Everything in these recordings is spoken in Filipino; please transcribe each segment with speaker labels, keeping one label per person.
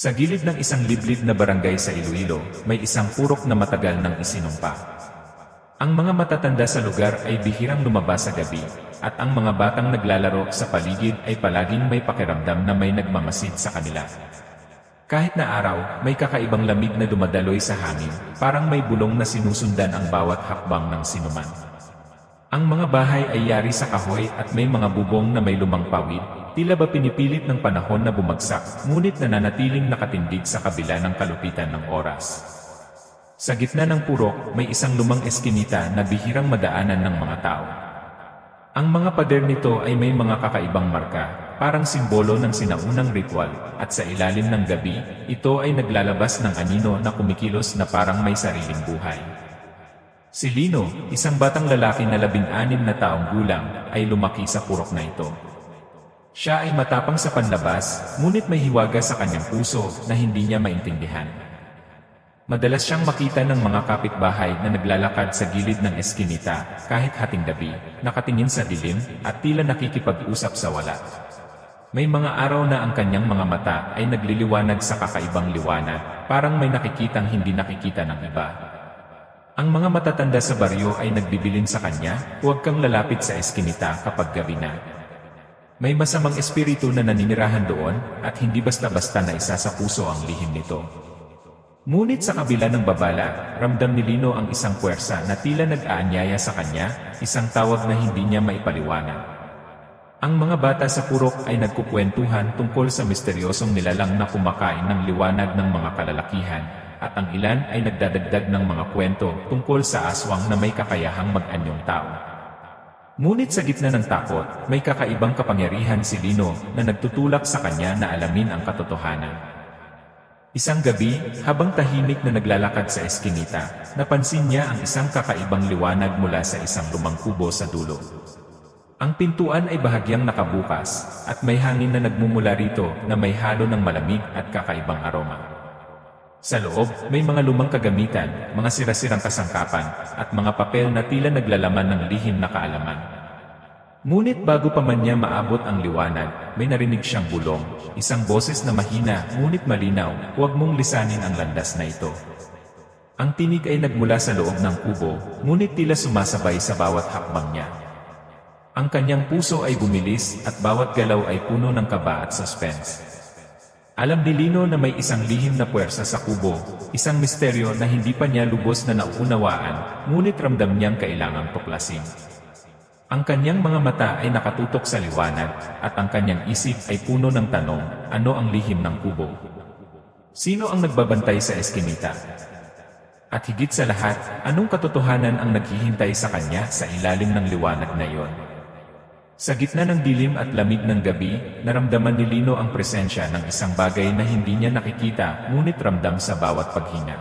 Speaker 1: Sa gilid ng isang liblib na barangay sa Iloilo, may isang purok na matagal nang isinumpa. Ang mga matatanda sa lugar ay bihirang lumabas sa gabi, at ang mga batang naglalaro sa paligid ay palaging may pakiramdam na may nagmamasid sa kanila. Kahit na araw, may kakaibang lamig na dumadaloy sa hangin, parang may bulong na sinusundan ang bawat hakbang ng sinuman. Ang mga bahay ay yari sa kahoy at may mga bubong na may lumang pawid, tila ba pinipilit ng panahon na bumagsak, ngunit nananatiling nakatindig sa kabila ng kalupitan ng oras. Sa gitna ng purok, may isang lumang eskinita na bihirang madaanan ng mga tao. Ang mga pader nito ay may mga kakaibang marka, parang simbolo ng sinaunang ritual, at sa ilalim ng gabi, ito ay naglalabas ng anino na kumikilos na parang may sariling buhay. Si Lino, isang batang lalaki na 16 na taong gulang, ay lumaki sa purok na ito. Siya ay matapang sa panlabas, ngunit may hiwaga sa kanyang puso na hindi niya maintindihan. Madalas siyang makita ng mga kapitbahay na naglalakad sa gilid ng eskinita, kahit hating gabi, nakatingin sa dilim, at tila nakikipag-usap sa wala. May mga araw na ang kanyang mga mata ay nagliliwanag sa kakaibang liwanag, parang may nakikitang hindi nakikita ng iba. Ang mga matatanda sa baryo ay nagbibilin sa kanya, huwag kang lalapit sa eskinita kapag gabi na. May masamang espiritu na naninirahan doon, at hindi basta-basta na isa sa puso ang lihim nito. Ngunit sa kabila ng babala, ramdam ni Lino ang isang puwersa na tila nag-aanyaya sa kanya, isang tawag na hindi niya maipaliwanag. Ang mga bata sa purok ay nagkukwentuhan tungkol sa misteryosong nilalang na kumakain ng liwanag ng mga kalalakihan, at ang ilan ay nagdadagdag ng mga kwento tungkol sa aswang na may kakayahang mag-anyong tao. Ngunit sa gitna ng takot, may kakaibang kapangyarihan si Lino na nagtutulak sa kanya na alamin ang katotohanan. Isang gabi, habang tahimik na naglalakad sa eskinita, napansin niya ang isang kakaibang liwanag mula sa isang lumang kubo sa dulo. Ang pintuan ay bahagyang nakabukas, at may hangin na nagmumula rito na may halo ng malamig at kakaibang aroma. Sa loob, may mga lumang kagamitan, mga sirasirang kasangkapan, at mga papel na tila naglalaman ng lihim na kaalaman. Ngunit bago pa man niya maabot ang liwanag, may narinig siyang bulong, isang boses na mahina ngunit malinaw, huwag mong lisanin ang landas na ito. Ang tinig ay nagmula sa loob ng kubo, ngunit tila sumasabay sa bawat hakbang niya. Ang kanyang puso ay bumilis at bawat galaw ay puno ng kaba at suspense. Alam ni Lino na may isang lihim na puwersa sa kubo, isang misteryo na hindi pa niya lubos na nauunawaan, ngunit ramdam niyang kailangang tuklasin. Ang kanyang mga mata ay nakatutok sa liwanag, at ang kanyang isip ay puno ng tanong, ano ang lihim ng kubo? Sino ang nagbabantay sa eskinita? At higit sa lahat, anong katotohanan ang naghihintay sa kanya sa ilalim ng liwanag na iyon? Sa gitna ng dilim at lamig ng gabi, naramdaman ni Lino ang presensya ng isang bagay na hindi niya nakikita, ngunit ramdam sa bawat paghinga.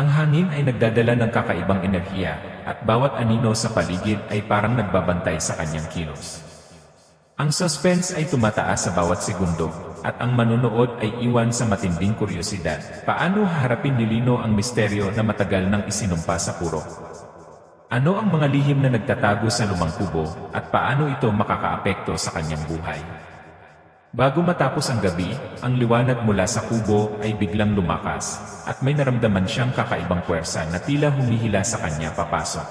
Speaker 1: Ang hangin ay nagdadala ng kakaibang enerhiya, at bawat anino sa paligid ay parang nagbabantay sa kanyang kilos. Ang suspense ay tumataas sa bawat segundo, at ang manunood ay iwan sa matinding kuryosidad. Paano haharapin ni Lino ang misteryo na matagal nang isinumpa sa purok? Ano ang mga lihim na nagtatago sa lumang kubo, at paano ito makakaapekto sa kanyang buhay? Bago matapos ang gabi, ang liwanag mula sa kubo ay biglang lumakas, at may naramdaman siyang kakaibang puwersa na tila humihila sa kanya papasok.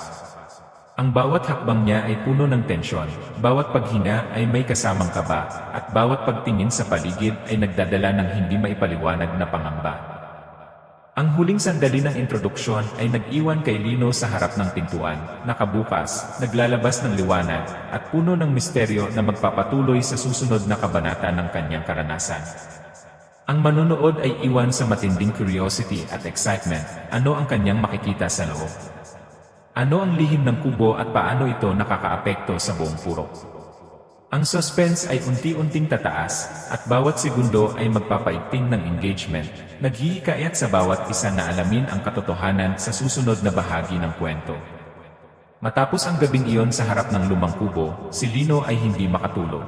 Speaker 1: Ang bawat hakbang niya ay puno ng tensyon, bawat paghinga ay may kasamang kaba, at bawat pagtingin sa paligid ay nagdadala ng hindi maipaliwanag na pangamba. Ang huling sandali ng introduksyon ay nag-iwan kay Lino sa harap ng pintuan, nakabukas, naglalabas ng liwanag, at puno ng misteryo na magpapatuloy sa susunod na kabanata ng kanyang karanasan. Ang manunood ay iwan sa matinding curiosity at excitement, ano ang kanyang makikita sa loob? Ano ang lihim ng kubo at paano ito nakakaapekto sa buong purok? Ang suspense ay unti-unting tataas, at bawat segundo ay magpapaigting ng engagement, naghihikayat sa bawat isa na alamin ang katotohanan sa susunod na bahagi ng kwento. Matapos ang gabing iyon sa harap ng lumang kubo, si Lino ay hindi makatulog.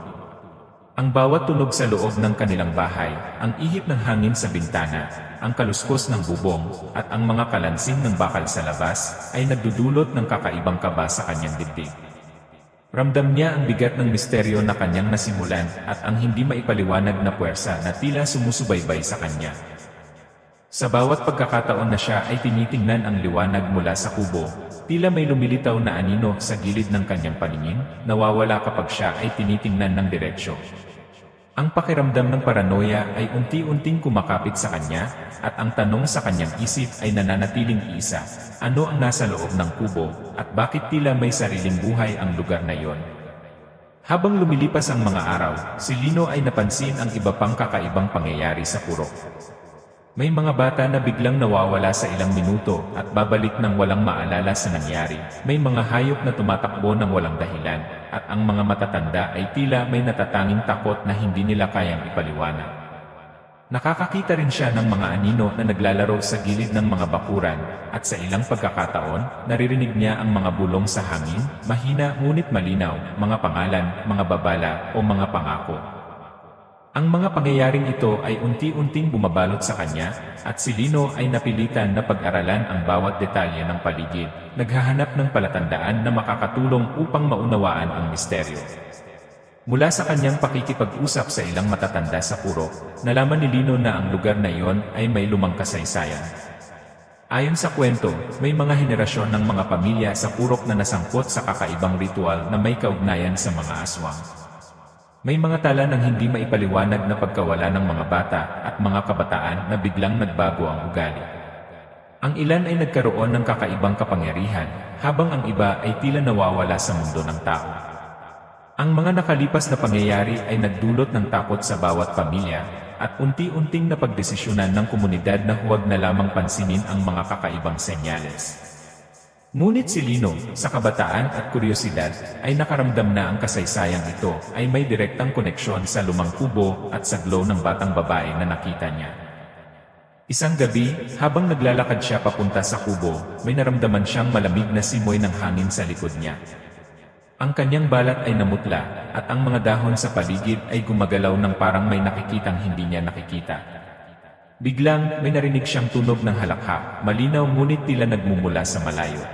Speaker 1: Ang bawat tunog sa loob ng kanilang bahay, ang ihip ng hangin sa bintana, ang kaluskos ng bubong, at ang mga kalansing ng bakal sa labas, ay nagdudulot ng kakaibang kaba sa kanyang dibdib. Ramdam niya ang bigat ng misteryo na kanyang nasimulan at ang hindi maipaliwanag na puwersa na tila sumusubaybay sa kanya. Sa bawat pagkakataon na siya ay tinitingnan ang liwanag mula sa kubo, tila may lumilitaw na anino sa gilid ng kanyang paningin, nawawala kapag siya ay tinitingnan ng diretsyo. Ang pakiramdam ng paranoia ay unti-unting kumakapit sa kanya, at ang tanong sa kanyang isip ay nananatiling iisa, ano ang nasa loob ng kubo, at bakit tila may sariling buhay ang lugar na iyon. Habang lumilipas ang mga araw, si Lino ay napansin ang iba pang kakaibang pangyayari sa purok. May mga bata na biglang nawawala sa ilang minuto at babalik nang walang maalala sa nangyari. May mga hayop na tumatakbo ng walang dahilan, at ang mga matatanda ay tila may natatanging takot na hindi nila kayang ipaliwanag. Nakakakita rin siya ng mga anino na naglalaro sa gilid ng mga bakuran, at sa ilang pagkakataon, naririnig niya ang mga bulong sa hangin, mahina ngunit malinaw, mga pangalan, mga babala, o mga pangako. Ang mga pangyayaring ito ay unti-unting bumabalot sa kanya, at si Lino ay napilitan na pag-aralan ang bawat detalye ng paligid, naghahanap ng palatandaan na makakatulong upang maunawaan ang misteryo. Mula sa kanyang pakikipag-usap sa ilang matatanda sa purok, nalaman ni Lino na ang lugar na iyon ay may lumang kasaysayan. Ayon sa kwento, may mga henerasyon ng mga pamilya sa purok na nasangkot sa kakaibang ritual na may kaugnayan sa mga aswang. May mga tala ng hindi maipaliwanag na pagkawala ng mga bata at mga kabataan na biglang nagbago ang ugali. Ang ilan ay nagkaroon ng kakaibang kapangyarihan, habang ang iba ay tila nawawala sa mundo ng tao. Ang mga nakalipas na pangyayari ay nagdulot ng takot sa bawat pamilya, at unti-unting napagdesisyonan ng komunidad na huwag na lamang pansinin ang mga kakaibang senyales. Ngunit si Lino, sa kabataan at kuryosidad, ay nakaramdam na ang kasaysayang ito ay may direktang koneksyon sa lumang kubo at sa glow ng batang babae na nakita niya. Isang gabi, habang naglalakad siya papunta sa kubo, may naramdaman siyang malamig na simoy ng hangin sa likod niya. Ang kanyang balat ay namutla, at ang mga dahon sa paligid ay gumagalaw ng parang may nakikitang hindi niya nakikita. Biglang, may narinig siyang tunog ng halakhak, malinaw ngunit tila nagmumula sa malayo.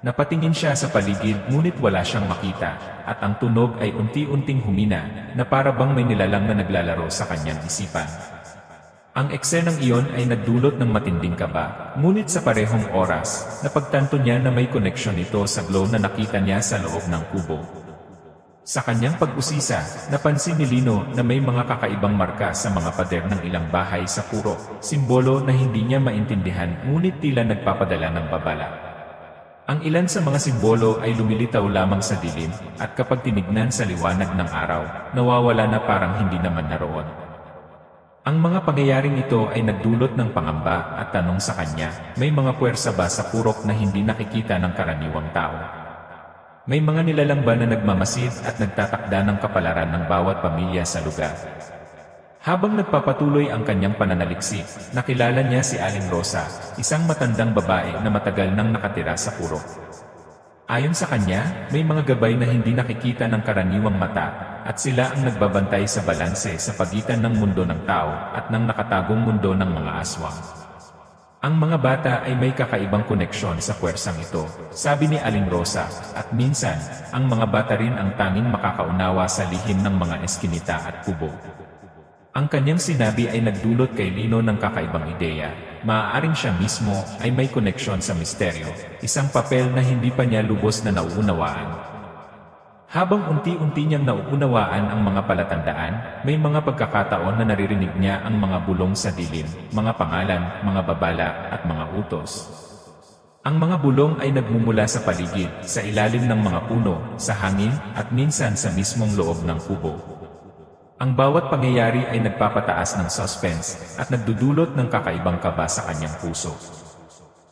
Speaker 1: Napatingin siya sa paligid ngunit wala siyang makita, at ang tunog ay unti-unting humina, na para bang may nilalang na naglalaro sa kanyang isipan. Ang eksenang iyon ay nagdulot ng matinding kaba, ngunit sa parehong oras, napagtanto niya na may koneksyon ito sa glow na nakita niya sa loob ng kubo. Sa kanyang pag-usisa, napansin ni Lino na may mga kakaibang marka sa mga pader ng ilang bahay sa purok, simbolo na hindi niya maintindihan ngunit tila nagpapadala ng babala. Ang ilan sa mga simbolo ay lumilitaw lamang sa dilim, at kapag tinignan sa liwanag ng araw, nawawala na parang hindi naman naroon. Ang mga pangyayaring ito ay nagdulot ng pangamba at tanong sa kanya, may mga puwersa ba sa purok na hindi nakikita ng karaniwang tao? May mga nilalang ba na nagmamasid at nagtatakda ng kapalaran ng bawat pamilya sa lugar? Habang nagpapatuloy ang kanyang pananaliksik, nakilala niya si Aling Rosa, isang matandang babae na matagal nang nakatira sa purok. Ayon sa kanya, may mga gabay na hindi nakikita ng karaniwang mata, at sila ang nagbabantay sa balanse sa pagitan ng mundo ng tao at ng nakatagong mundo ng mga aswang. Ang mga bata ay may kakaibang koneksyon sa puwersang ito, sabi ni Aling Rosa, at minsan, ang mga bata rin ang tanging makakaunawa sa lihim ng mga eskinita at kubo. Ang kanyang sinabi ay nagdulot kay Lino ng kakaibang ideya, maaaring siya mismo ay may koneksyon sa misteryo, isang papel na hindi pa niya lubos na nauunawaan. Habang unti-unti niyang nauunawaan ang mga palatandaan, may mga pagkakataon na naririnig niya ang mga bulong sa dilim, mga pangalan, mga babala, at mga utos. Ang mga bulong ay nagmumula sa paligid, sa ilalim ng mga puno, sa hangin, at minsan sa mismong loob ng kubo. Ang bawat pangyayari ay nagpapataas ng suspense, at nagdudulot ng kakaibang kaba sa kanyang puso.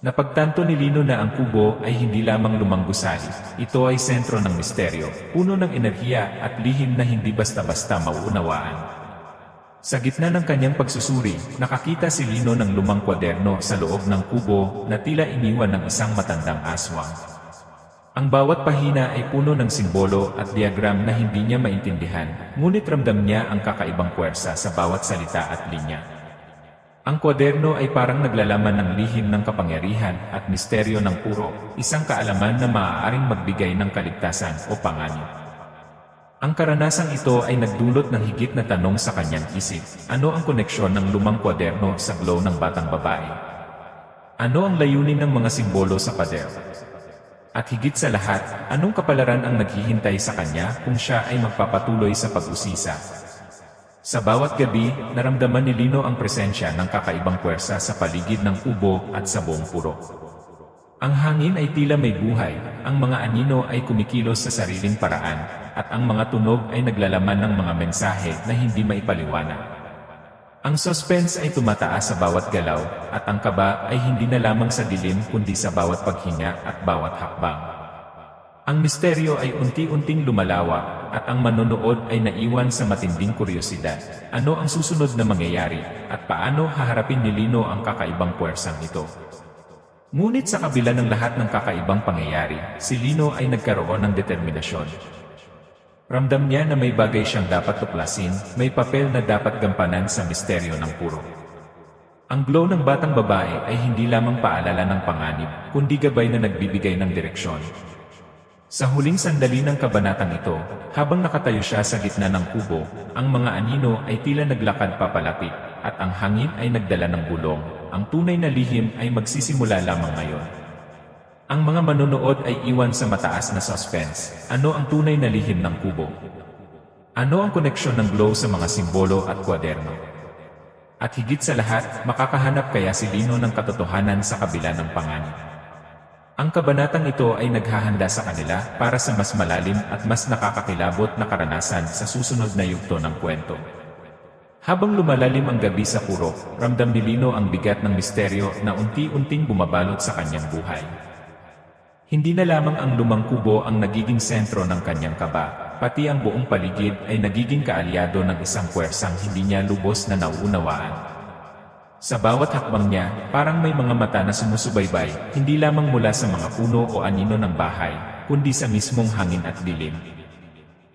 Speaker 1: Napagtanto ni Lino na ang kubo ay hindi lamang lumang gusali, ito ay sentro ng misteryo, puno ng enerhiya at lihim na hindi basta-basta mauunawaan. Sa gitna ng kanyang pagsusuri, nakakita si Lino ng lumang kwaderno sa loob ng kubo na tila iniwan ng isang matandang aswang. Ang bawat pahina ay puno ng simbolo at diagram na hindi niya maintindihan, ngunit ramdam niya ang kakaibang puwersa sa bawat salita at linya. Ang kwaderno ay parang naglalaman ng lihim ng kapangyarihan at misteryo ng puro, isang kaalaman na maaaring magbigay ng kaligtasan o panganib. Ang karanasang ito ay nagdulot ng higit na tanong sa kanyang isip. Ano ang koneksyon ng lumang kwaderno sa glow ng batang babae? Ano ang layunin ng mga simbolo sa pader? At higit sa lahat, anong kapalaran ang naghihintay sa kanya kung siya ay magpapatuloy sa pag-usisa? Sa bawat gabi, naramdaman ni Lino ang presensya ng kakaibang puwersa sa paligid ng kubo at sa buong purok. Ang hangin ay tila may buhay, ang mga anino ay kumikilos sa sariling paraan, at ang mga tunog ay naglalaman ng mga mensahe na hindi maipaliwanag. Ang suspense ay tumataas sa bawat galaw, at ang kaba ay hindi na lamang sa dilim kundi sa bawat paghinga at bawat hakbang. Ang misteryo ay unti-unting lumalawak, at ang manonood ay naiwan sa matinding kuryosidad. Ano ang susunod na mangyayari, at paano haharapin ni Lino ang kakaibang puwersang ito? Ngunit sa kabila ng lahat ng kakaibang pangyayari, si Lino ay nagkaroon ng determinasyon. Ramdam niya na may bagay siyang dapat tuklasin, may papel na dapat gampanan sa misteryo ng puro. Ang glow ng batang babae ay hindi lamang paalala ng panganib, kundi gabay na nagbibigay ng direksyon. Sa huling sandali ng kabanatang ito, habang nakatayo siya sa gitna ng kubo, ang mga anino ay tila naglakad papalapit, at ang hangin ay nagdala ng bulong. Ang tunay na lihim ay magsisimula lamang ngayon. Ang mga manonood ay iwan sa mataas na suspense. Ano ang tunay na lihim ng kubo? Ano ang koneksyon ng glow sa mga simbolo at kwaderno? At higit sa lahat, makakahanap kaya si Lino ng katotohanan sa kabila ng panganib? Ang kabanatang ito ay naghahanda sa kanila para sa mas malalim at mas nakakakilabot na karanasan sa susunod na yugto ng kwento. Habang lumalalim ang gabi sa purok, ramdam ni Lino ang bigat ng misteryo na unti-unting bumabalot sa kanyang buhay. Hindi na lamang ang lumang kubo ang nagiging sentro ng kanyang kaba, pati ang buong paligid ay nagiging kaalyado ng isang puwersang hindi niya lubos na nauunawaan. Sa bawat hakbang niya, parang may mga mata na sumusubaybay, hindi lamang mula sa mga puno o anino ng bahay, kundi sa mismong hangin at dilim.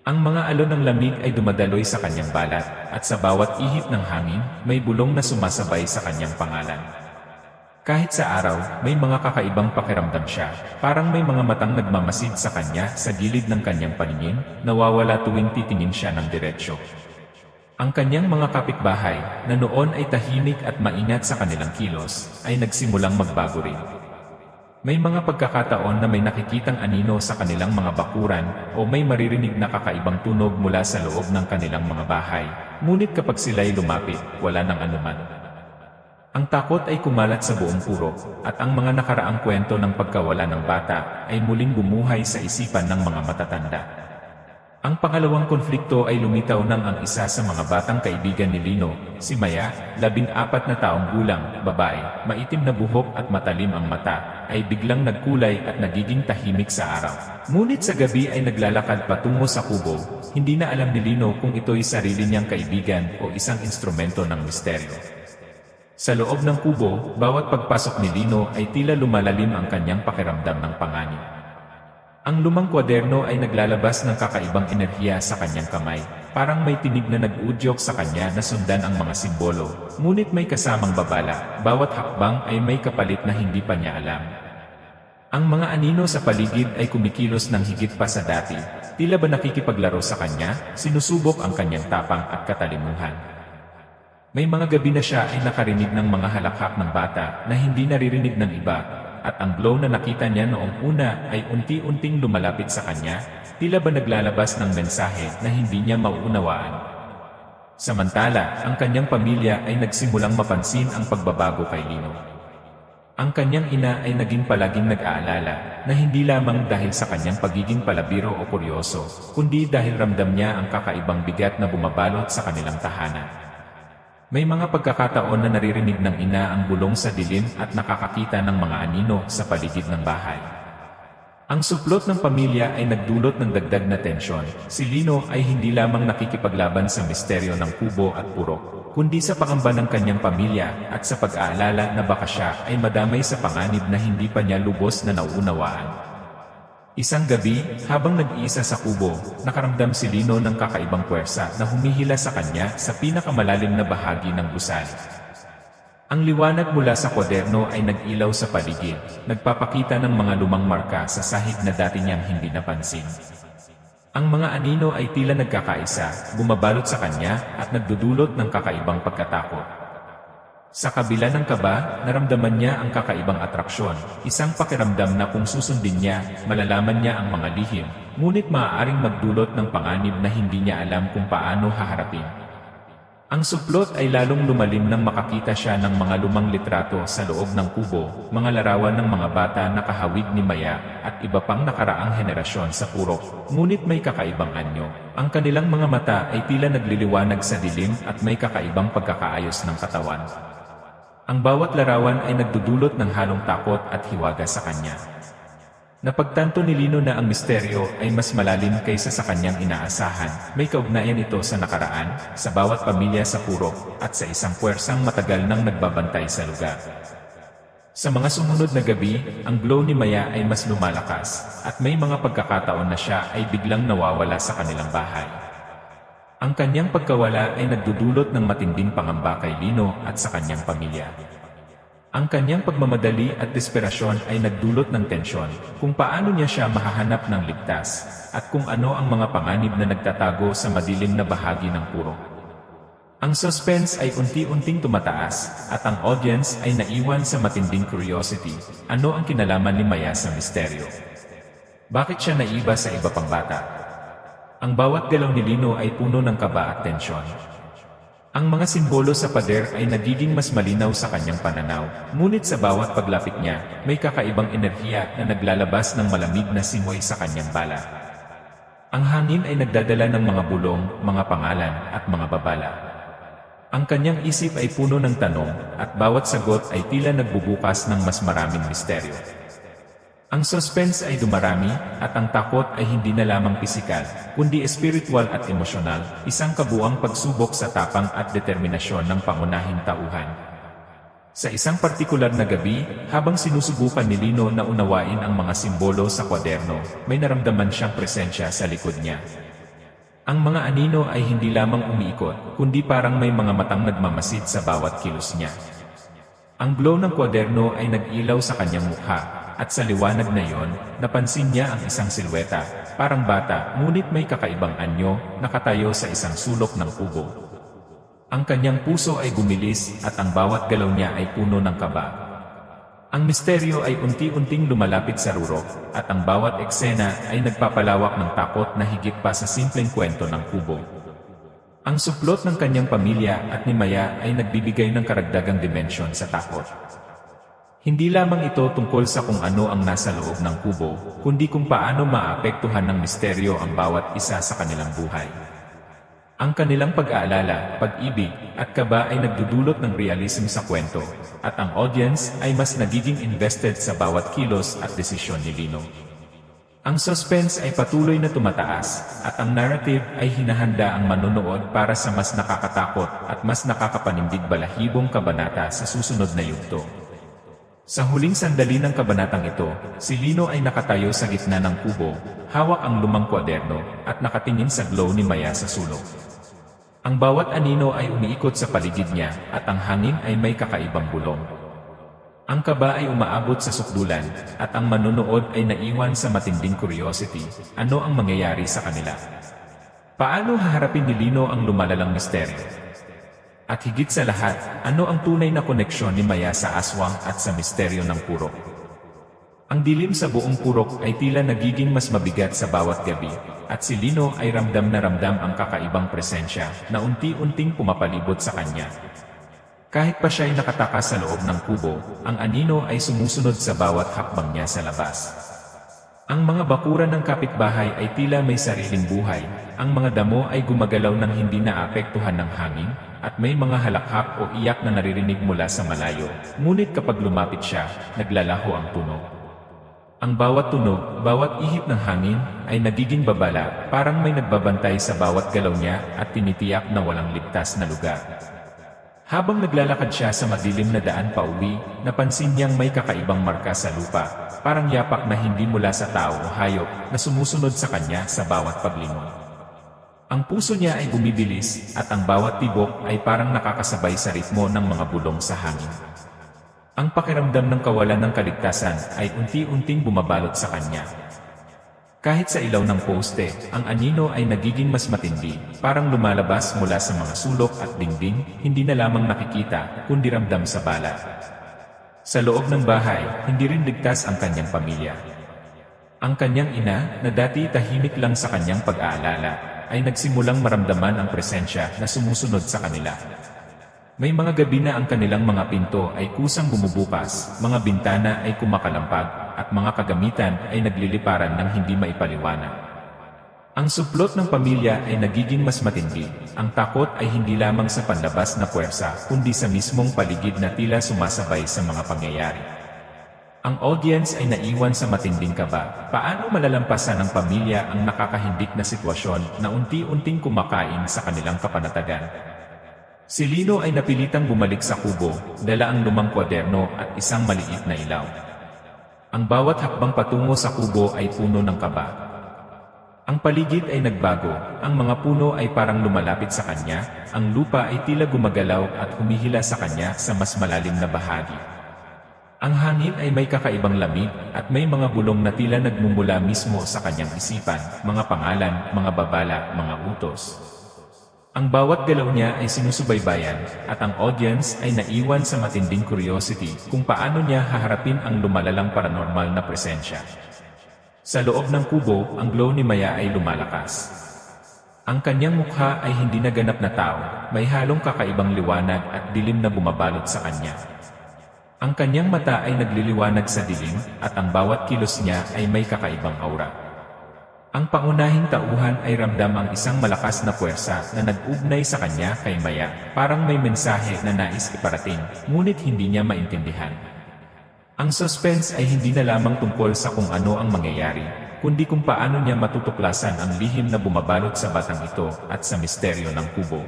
Speaker 1: Ang mga alon ng lamig ay dumadaloy sa kanyang balat, at sa bawat ihip ng hangin, may bulong na sumasabay sa kanyang pangalan. Kahit sa araw, may mga kakaibang pakiramdam siya, parang may mga matang nagmamasid sa kanya sa gilid ng kanyang paningin, nawawala tuwing titingin siya ng diretsyo. Ang kanyang mga kapitbahay, na noon ay tahimik at maingat sa kanilang kilos, ay nagsimulang magbago rin. May mga pagkakataon na may nakikitang anino sa kanilang mga bakuran, o may maririnig na kakaibang tunog mula sa loob ng kanilang mga bahay, ngunit kapag sila'y lumapit, wala nang anuman. Ang takot ay kumalat sa buong purok, at ang mga nakaraang kwento ng pagkawala ng bata, ay muling bumuhay sa isipan ng mga matatanda. Ang pangalawang konflikto ay lumitaw nang ang isa sa mga batang kaibigan ni Lino, si Maya, 14 na taong gulang, babae, maitim na buhok at matalim ang mata, ay biglang nagkulay at nagiging tahimik sa araw. Ngunit sa gabi ay naglalakad patungo sa kubo, hindi na alam ni Lino kung ito'y sarili niyang kaibigan o isang instrumento ng misteryo. Sa loob ng kubo, bawat pagpasok ni Lino ay tila lumalalim ang kanyang pakiramdam ng panganib. Ang lumang kwaderno ay naglalabas ng kakaibang enerhiya sa kanyang kamay, parang may tinig na nag-uudyok sa kanya na sundan ang mga simbolo, ngunit may kasamang babala, bawat hakbang ay may kapalit na hindi pa niya alam. Ang mga anino sa paligid ay kumikilos ng higit pa sa dati, tila ba nakikipaglaro sa kanya, sinusubok ang kanyang tapang at katalimuhan. May mga gabi na siya ay nakarinig ng mga halakhak ng bata na hindi naririnig ng iba, at ang glow na nakita niya noong una ay unti-unting lumalapit sa kanya, tila ba naglalabas ng mensahe na hindi niya mauunawaan. Samantala, ang kanyang pamilya ay nagsimulang mapansin ang pagbabago kay Lino. Ang kanyang ina ay naging palaging nag-aalala, na hindi lamang dahil sa kanyang pagiging palabiro o kuryoso, kundi dahil ramdam niya ang kakaibang bigat na bumabalot sa kanilang tahanan. May mga pagkakataon na naririnig ng ina ang bulong sa dilim at nakakakita ng mga anino sa paligid ng bahay. Ang suplot ng pamilya ay nagdulot ng dagdag na tensyon. Si Lino ay hindi lamang nakikipaglaban sa misteryo ng kubo at purok, kundi sa pangamba ng kanyang pamilya at sa pag-aalala na baka siya ay madamay sa panganib na hindi pa niya lubos na nauunawaan. Isang gabi, habang nag-iisa sa kubo, nakaramdam si Lino ng kakaibang puwersa na humihila sa kanya sa pinakamalalim na bahagi ng gusali. Ang liwanag mula sa kwaderno ay nag-ilaw sa paligid, nagpapakita ng mga lumang marka sa sahig na dati niyang hindi napansin. Ang mga anino ay tila nagkakaisa, bumabalot sa kanya at nagdudulot ng kakaibang pagkatakot. Sa kabila ng kaba, naramdaman niya ang kakaibang atraksyon, isang pakiramdam na kung susundin niya, malalaman niya ang mga lihim, ngunit maaaring magdulot ng panganib na hindi niya alam kung paano haharapin. Ang suplot ay lalong lumalim nang makakita siya ng mga lumang litrato sa loob ng kubo, mga larawan ng mga bata na kahawig ni Maya at iba pang nakaraang henerasyon sa purok, ngunit may kakaibang anyo. Ang kanilang mga mata ay tila nagliliwanag sa dilim at may kakaibang pagkakaayos ng katawan. Ang bawat larawan ay nagdudulot ng halong takot at hiwaga sa kanya. Napagtanto ni Lino na ang misteryo ay mas malalim kaysa sa kanyang inaasahan. May kaugnayan ito sa nakaraan, sa bawat pamilya sa purok, at sa isang puwersang matagal nang nagbabantay sa lugar. Sa mga sumunod na gabi, ang glow ni Maya ay mas lumalakas, at may mga pagkakataon na siya ay biglang nawawala sa kanilang bahay. Ang kanyang pagkawala ay nagdudulot ng matinding pangamba kay Lino at sa kanyang pamilya. Ang kanyang pagmamadali at desperasyon ay nagdulot ng tensyon, kung paano niya siya mahahanap ng ligtas, at kung ano ang mga panganib na nagtatago sa madilim na bahagi ng purok. Ang suspense ay unti-unting tumataas, at ang audience ay naiwan sa matinding curiosity. Ano ang kinalaman ni Maya sa misteryo? Bakit siya naiba sa iba pang bata? Ang bawat galaw ni Lino ay puno ng kaba at tensyon. Ang mga simbolo sa pader ay nagiging mas malinaw sa kanyang pananaw, ngunit sa bawat paglapit niya, may kakaibang enerhiya na naglalabas ng malamig na simoy sa kanyang bala. Ang hangin ay nagdadala ng mga bulong, mga pangalan, at mga babala. Ang kanyang isip ay puno ng tanong, at bawat sagot ay tila nagbubukas ng mas maraming misteryo. Ang suspense ay dumarami, at ang takot ay hindi na lamang pisikal, kundi espiritual at emosyonal, isang kabuang pagsubok sa tapang at determinasyon ng pangunahing tauhan. Sa isang partikular na gabi, habang sinusubukan ni Lino na unawain ang mga simbolo sa kwaderno, may naramdaman siyang presensya sa likod niya. Ang mga anino ay hindi lamang umiikot, kundi parang may mga matang nagmamasid sa bawat kilos niya. Ang glow ng kwaderno ay nag-ilaw sa kanyang mukha, at sa liwanag na yon, napansin niya ang isang silweta, parang bata, ngunit may kakaibang anyo, nakatayo sa isang sulok ng kubo. Ang kanyang puso ay bumilis, at ang bawat galaw niya ay puno ng kaba. Ang misteryo ay unti-unting lumalapit sa rurok, at ang bawat eksena ay nagpapalawak ng takot na higit pa sa simpleng kwento ng kubo. Ang suplot ng kanyang pamilya at ni Maya ay nagbibigay ng karagdagang dimensyon sa takot. Hindi lamang ito tungkol sa kung ano ang nasa loob ng kubo, kundi kung paano maapektuhan ng misteryo ang bawat isa sa kanilang buhay. Ang kanilang pag-aalala, pag-ibig, at kaba ay nagdudulot ng realism sa kwento, at ang audience ay mas nagiging invested sa bawat kilos at desisyon ni Lino. Ang suspense ay patuloy na tumataas, at ang narrative ay hinahanda ang manonood para sa mas nakakatakot at mas nakakapanindig balahibong kabanata sa susunod na yugto. Sa huling sandali ng kabanatang ito, si Lino ay nakatayo sa gitna ng kubo, hawak ang lumang kwaderno, at nakatingin sa glow ni Maya sa sulok. Ang bawat anino ay umiikot sa paligid niya, at ang hangin ay may kakaibang bulong. Ang kaba ay umaabot sa sukdulan, at ang manonood ay naiwan sa matinding curiosity. Ano ang mangyayari sa kanila? Paano haharapin ni Lino ang lumalalang misteryo? At higit sa lahat, ano ang tunay na koneksyon ni Maya sa aswang at sa misteryo ng purok? Ang dilim sa buong purok ay tila nagiging mas mabigat sa bawat gabi, at si Lino ay ramdam na ramdam ang kakaibang presensya na unti-unting pumapalibot sa kanya. Kahit pa siya ay nakatakas sa loob ng kubo, ang anino ay sumusunod sa bawat hakbang niya sa labas. Ang mga bakuran ng kapitbahay ay tila may sariling buhay, ang mga damo ay gumagalaw ng hindi naapektuhan ng hangin, at may mga halakhak o iyak na naririnig mula sa malayo, ngunit kapag lumapit siya, naglalaho ang tunog. Ang bawat tunog, bawat ihip ng hangin, ay nagiging babala, parang may nagbabantay sa bawat galaw niya at tinitiyak na walang ligtas na lugar. Habang naglalakad siya sa madilim na daan pauwi, napansin niyang may kakaibang marka sa lupa, parang yapak na hindi mula sa tao o hayop na sumusunod sa kanya sa bawat paglingon. Ang puso niya ay bumibilis at ang bawat tibok ay parang nakakasabay sa ritmo ng mga bulong sa hangin. Ang pakiramdam ng kawalan ng kaligtasan ay unti-unting bumabalot sa kanya. Kahit sa ilaw ng poste, ang anino ay nagiging mas matindi, parang lumalabas mula sa mga sulok at dingding, hindi na lamang nakikita, kundi ramdam sa balat. Sa loob ng bahay, hindi rin ligtas ang kanyang pamilya. Ang kanyang ina, na dati tahimik lang sa kanyang pag-aalala, ay nagsimulang maramdaman ang presensya na sumusunod sa kanila. May mga gabi na ang kanilang mga pinto ay kusang bumubukas, mga bintana ay kumakalampag, at mga kagamitan ay nagliliparan ng hindi maipaliwanag. Ang suplot ng pamilya ay nagiging mas matindi. Ang takot ay hindi lamang sa panlabas na puwersa, kundi sa mismong paligid na tila sumasabay sa mga pangyayari. Ang audience ay naiwan sa matinding kaba. Paano malalampasan ng pamilya ang nakakahindik na sitwasyon na unti-unting kumakain sa kanilang kapanatagan? Si Lino ay napilitang bumalik sa kubo, dala ang lumang kwaderno at isang maliit na ilaw. Ang bawat hakbang patungo sa kubo ay puno ng kaba. Ang paligid ay nagbago, ang mga puno ay parang lumalapit sa kanya, ang lupa ay tila gumagalaw at humihila sa kanya sa mas malalim na bahagi. Ang hangin ay may kakaibang lamig at may mga bulong na tila nagmumula mismo sa kanyang isipan, mga pangalan, mga babala, mga utos. Ang bawat galaw niya ay sinusubaybayan, at ang audience ay naiwan sa matinding curiosity kung paano niya haharapin ang lumalalang paranormal na presensya. Sa loob ng kubo, ang glow ni Maya ay lumalakas. Ang kanyang mukha ay hindi na ganap na tao, may halong kakaibang liwanag at dilim na bumabalot sa kanya. Ang kanyang mata ay nagliliwanag sa dilim, at ang bawat kilos niya ay may kakaibang aura. Ang pangunahing tauhan ay ramdam ang isang malakas na puwersa na nag-ugnay sa kanya kay Maya, parang may mensahe na nais iparating, ngunit hindi niya maintindihan. Ang suspense ay hindi na lamang tungkol sa kung ano ang mangyayari, kundi kung paano niya matutuklasan ang lihim na bumabalot sa batang ito at sa misteryo ng kubo.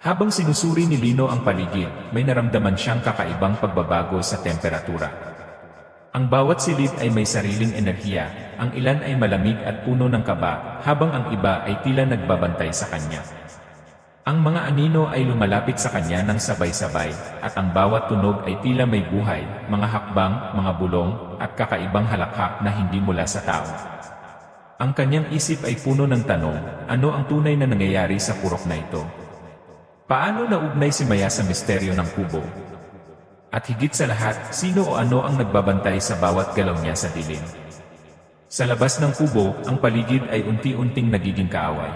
Speaker 1: Habang sinusuri ni Lino ang paligid, may naramdaman siyang kakaibang pagbabago sa temperatura. Ang bawat silid ay may sariling enerhiya, ang ilan ay malamig at puno ng kaba, habang ang iba ay tila nagbabantay sa kanya. Ang mga anino ay lumalapit sa kanya ng sabay-sabay, at ang bawat tunog ay tila may buhay, mga hakbang, mga bulong, at kakaibang halakhak na hindi mula sa tao. Ang kanyang isip ay puno ng tanong, ano ang tunay na nangyayari sa purok na ito? Paano naugnay si Maya sa misteryo ng kubo? At higit sa lahat, sino o ano ang nagbabantay sa bawat galaw niya sa dilim? Sa labas ng kubo, ang paligid ay unti-unting nagiging kaaway.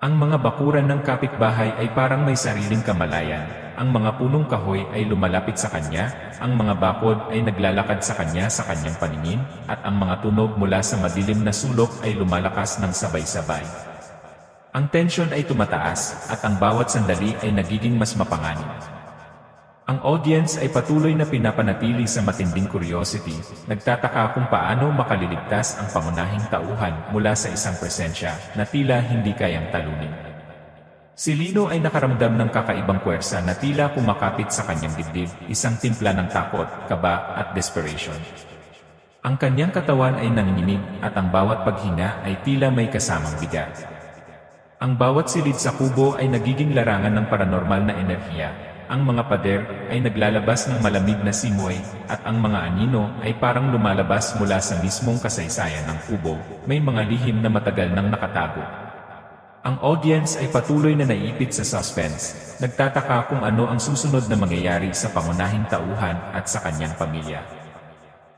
Speaker 1: Ang mga bakuran ng kapitbahay ay parang may sariling kamalayan, ang mga punong kahoy ay lumalapit sa kanya, ang mga bakod ay naglalakad sa kanyang paningin, at ang mga tunog mula sa madilim na sulok ay lumalakas ng sabay-sabay. Ang tensyon ay tumataas, at ang bawat sandali ay nagiging mas mapanganib. Ang audience ay patuloy na pinapanatili sa matinding curiosity, nagtataka kung paano makaliligtas ang pangunahing tauhan mula sa isang presensya na tila hindi kayang talunin. Si Lino ay nakaramdam ng kakaibang puwersa na tila kumakapit sa kanyang dibdib, isang timpla ng takot, kaba at desperation. Ang kanyang katawan ay nanginginig at ang bawat paghinga ay tila may kasamang bigat. Ang bawat silid sa kubo ay nagiging larangan ng paranormal na enerhiya. Ang mga pader ay naglalabas ng malamig na simoy, at ang mga anino ay parang lumalabas mula sa mismong kasaysayan ng kubo, may mga lihim na matagal nang nakatago. Ang audience ay patuloy na naiipit sa suspense, nagtataka kung ano ang susunod na mangyayari sa pangunahing tauhan at sa kanyang pamilya.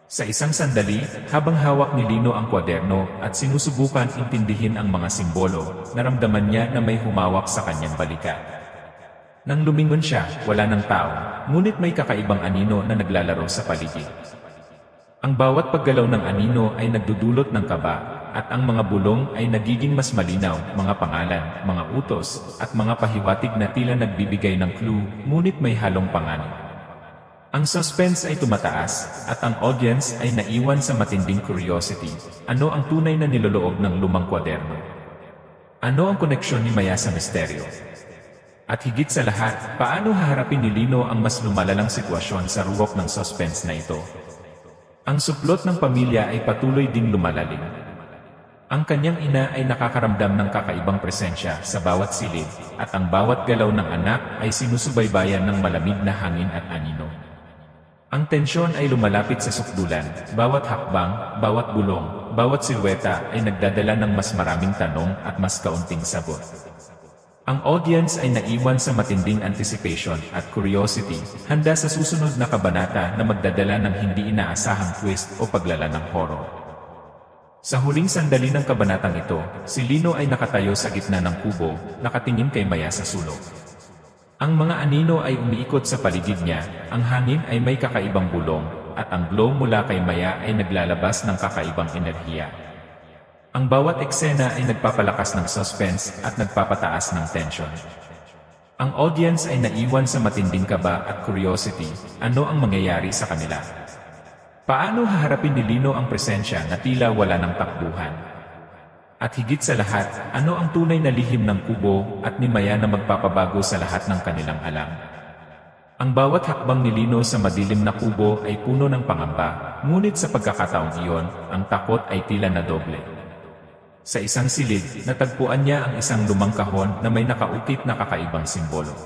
Speaker 1: Sa isang sandali, habang hawak ni Lino ang kwaderno at sinusubukan intindihin ang mga simbolo, naramdaman niya na may humawak sa kanyang balikat. Nang lumingon siya, wala ng tao, ngunit may kakaibang anino na naglalaro sa paligid. Ang bawat paggalaw ng anino ay nagdudulot ng kaba, at ang mga bulong ay nagiging mas malinaw, mga pangalan, mga utos, at mga pahiwatig na tila nagbibigay ng clue, ngunit may halong panganib. Ang suspense ay tumataas, at ang audience ay naiwan sa matinding curiosity. Ano ang tunay na niloloob ng lumang kwaderno? Ano ang koneksyon ni Maya sa misteryo? At higit sa lahat, paano haharapin ni Lino ang mas lumalalang sitwasyon sa rurok ng suspense na ito? Ang suplot ng pamilya ay patuloy ding lumalalim. Ang kanyang ina ay nakakaramdam ng kakaibang presensya sa bawat silid, at ang bawat galaw ng anak ay sinusubaybayan ng malamig na hangin at anino. Ang tensyon ay lumalapit sa sukdulan, bawat hakbang, bawat bulong, bawat silweta ay nagdadala ng mas maraming tanong at mas kaunting sagot. Ang audience ay naiwan sa matinding anticipation at curiosity, handa sa susunod na kabanata na magdadala ng hindi inaasahang twist o paglala ng horror. Sa huling sandali ng kabanatang ito, si Lino ay nakatayo sa gitna ng kubo, nakatingin kay Maya sa sulok. Ang mga anino ay umiikot sa paligid niya, ang hangin ay may kakaibang bulong, at ang glow mula kay Maya ay naglalabas ng kakaibang enerhiya. Ang bawat eksena ay nagpapalakas ng suspense at nagpapataas ng tension. Ang audience ay naiwan sa matinding kaba at curiosity, ano ang mangyayari sa kanila. Paano haharapin ni Lino ang presensya na tila wala ng takbuhan? At higit sa lahat, ano ang tunay na lihim ng kubo at ni Maya na magpapabago sa lahat ng kanilang alam? Ang bawat hakbang ni Lino sa madilim na kubo ay puno ng pangamba, ngunit sa pagkakataong iyon, ang takot ay tila na doble. Sa isang silid, natagpuan niya ang isang lumang kahon na may nakaukit na kakaibang simbolo.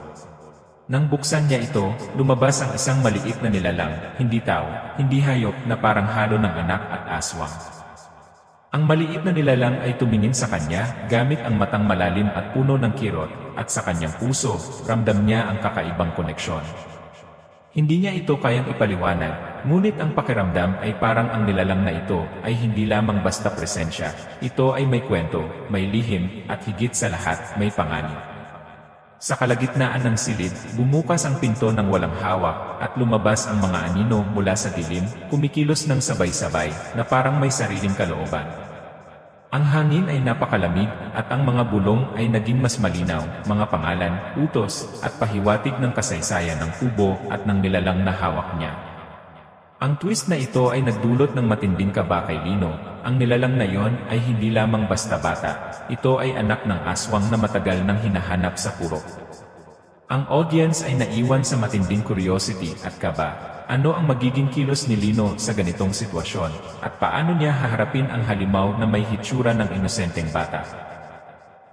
Speaker 1: Nang buksan niya ito, lumabas ang isang maliit na nilalang, hindi tao, hindi hayop na parang halo ng anak at aswang. Ang maliit na nilalang ay tumingin sa kanya, gamit ang matang malalim at puno ng kirot, at sa kanyang puso, ramdam niya ang kakaibang koneksyon. Hindi niya ito kayang ipaliwanag, ngunit ang pakiramdam ay parang ang nilalang na ito ay hindi lamang basta presensya, ito ay may kwento, may lihim, at higit sa lahat, may panganib. Sa kalagitnaan ng silid, bumukas ang pinto ng walang hawak at lumabas ang mga anino mula sa dilim, kumikilos ng sabay-sabay na parang may sariling kalooban. Ang hangin ay napakalamig at ang mga bulong ay naging mas malinaw, mga pangalan, utos, at pahiwatig ng kasaysayan ng kubo at ng nilalang na hawak niya. Ang twist na ito ay nagdulot ng matinding kaba kay Lino. Ang nilalang na iyon ay hindi lamang basta bata. Ito ay anak ng aswang na matagal nang hinahanap sa purok. Ang audience ay naiwan sa matinding curiosity at kaba. Ano ang magiging kilos ni Lino sa ganitong sitwasyon? At paano niya haharapin ang halimaw na may hitsura ng inosenteng bata?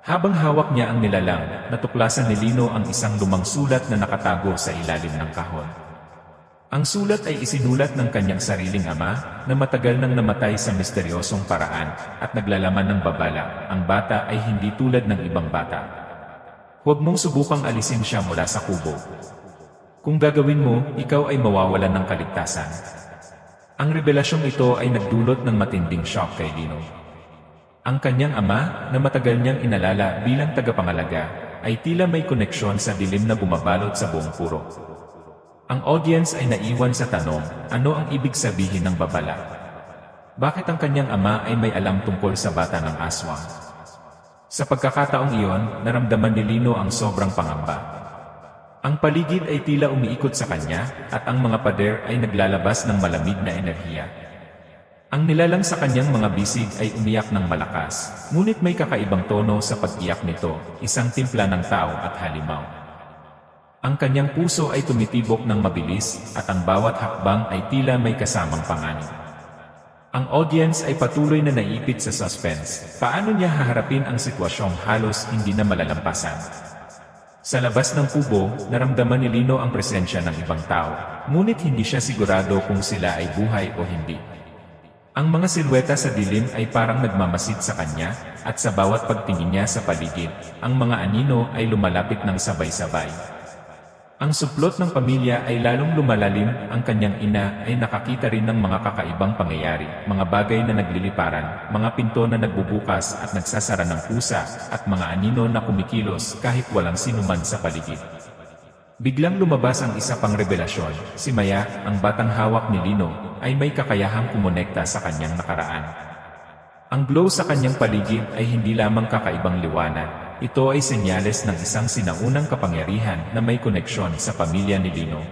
Speaker 1: Habang hawak niya ang nilalang, natuklasan ni Lino ang isang lumang sulat na nakatago sa ilalim ng kahon. Ang sulat ay isinulat ng kanyang sariling ama, na matagal nang namatay sa misteryosong paraan, at naglalaman ng babala, ang bata ay hindi tulad ng ibang bata. Huwag mong subukang alisin siya mula sa kubo. Kung gagawin mo, ikaw ay mawawalan ng kaligtasan. Ang revelasyong ito ay nagdulot ng matinding shock kay Lino. Ang kanyang ama, na matagal niyang inalala bilang tagapangalaga, ay tila may koneksyon sa dilim na bumabalot sa buong purok. Ang audience ay naiwan sa tanong, ano ang ibig sabihin ng babala? Bakit ang kanyang ama ay may alam tungkol sa bata ng aswang? Sa pagkakataong iyon, naramdaman ni Lino ang sobrang pangamba. Ang paligid ay tila umiikot sa kanya, at ang mga pader ay naglalabas ng malamig na enerhiya. Ang nilalang sa kanyang mga bisig ay umiyak ng malakas, ngunit may kakaibang tono sa pag-iyak nito, isang timpla ng tao at halimaw. Ang kanyang puso ay tumitibok ng mabilis, at ang bawat hakbang ay tila may kasamang panganib. Ang audience ay patuloy na naipit sa suspense. Paano niya haharapin ang sitwasyong halos hindi na malalampasan? Sa labas ng kubo, naramdaman ni Lino ang presensya ng ibang tao, ngunit hindi siya sigurado kung sila ay buhay o hindi. Ang mga silweta sa dilim ay parang nagmamasid sa kanya, at sa bawat pagtingin niya sa paligid, ang mga anino ay lumalapit ng sabay-sabay. Ang suplot ng pamilya ay lalong lumalalim, ang kanyang ina ay nakakita rin ng mga kakaibang pangyayari, mga bagay na nagliliparan, mga pinto na nagbubukas at nagsasara ng pusa, at mga anino na kumikilos kahit walang sinuman sa paligid. Biglang lumabas ang isa pang revelasyon, si Maya, ang batang hawak ni Lino, ay may kakayahang kumonekta sa kanyang nakaraan. Ang glow sa kanyang paligid ay hindi lamang kakaibang liwanag. Ito ay senyales ng isang sinaunang kapangyarihan na may koneksyon sa pamilya ni Lino.